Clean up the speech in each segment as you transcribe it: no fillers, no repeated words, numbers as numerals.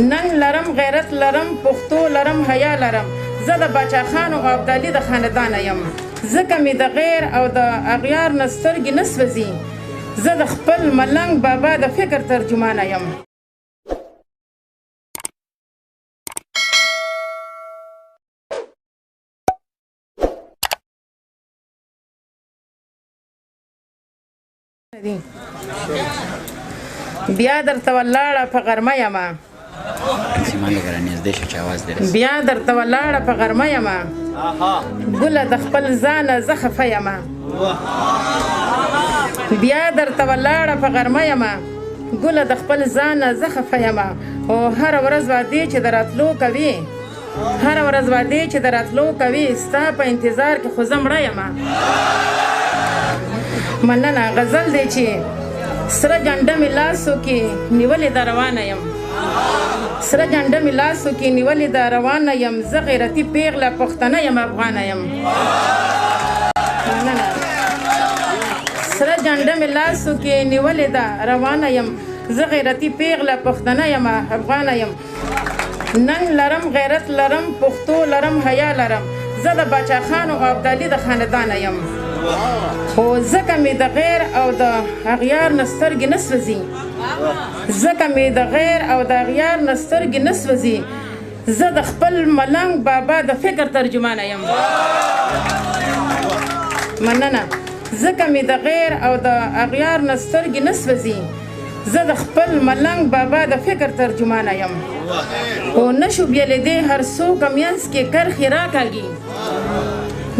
ننګ لرم غیرت لرم پښتو لرم حیا لرم زه د باچا خان او ابدالي د خاندانه یم ځکه مې د غیر او د اغیار نه سترګې نه سوځي زه د خپل ملنګ بابا د فکر ترجمانه یم بیا درته ولاړه په غرمه یمه بیا درته ولاړه په غرمه یمه ګله د خپل ځانه زه خفه یمه بیا درته ولاړه په غرمه یمه ګله د خپل ځانه زه خفه یمه او هره ورځ وعدې چې د راتلو کوي هره ورځ وعدې چې د راتلو کوي ستا په انتظار کې خو زه مړه یمه مننه غزل دی چې سره جنډه مې لاسو کې نیولې ده روانه یم سره جنډه مې لاسو کې نیولې ده روانه یم زه غیرتي پیغله پښتنه یم افغانه یم مننه سره جنډه مې لاسو کې نیولې ده روانه یم زه غیرتي پیغله پښتنه یم افغانه یم ننګ لرم غیرت لرم پښتو لرم حیا لرم زه د باچا خان او ابدالي د خاندانه یم خو ځکه مې د غیر او د اغیار نه سترګې نه سوځي ځکه مې د غیر او د اغیار نه سترګې نه سوځي زه د خپل ملنګ بابا د فکر ترجمانه یم مننه ځکه مې د غیر او د اغیار نه سترګې نه سوځي زه د خپل ملنګ بابا د فکر ترجمانه یم خو نشو بیلیدې هر څوک منځ کې کرښې راکاږي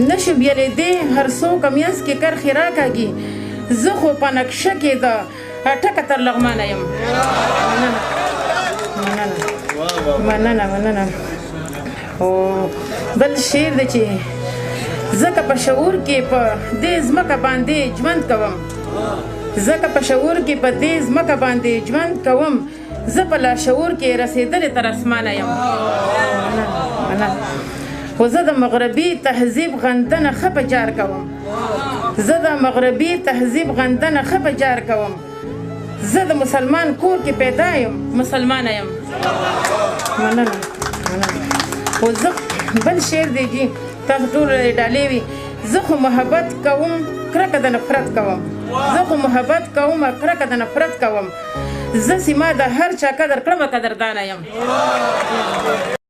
نشو بیلیدې هر څوک منځ کې کرښې راکاږي زه خو په نقشه کې د ټکه تر لغمانه یم مننه مننه او بل شعر دی چې ځکه په شعور کې په دې ځمکه باندې ژوند کوم ځکه په شعور کې په دې ځمکه باندې ژوند کوم زه په لاشعور کې رسېدلې تر اسمانه یم خو زه د مغربي تهذیب غندنه ښه په جار کوم زه د مغربي تهذیب غندنه ښه په جار کوم زه د مسلمان کور کې پیدا یم مسلمانه یم مننه خو زه بل شعر دی چې تاسو ټول ډالې وي زه خو محبت کوم کرکه د نفرت کوم زه خو محبت کوم کرکه د نفرت کوم زه سیما د هر چا قدر کړمه قدردانه یم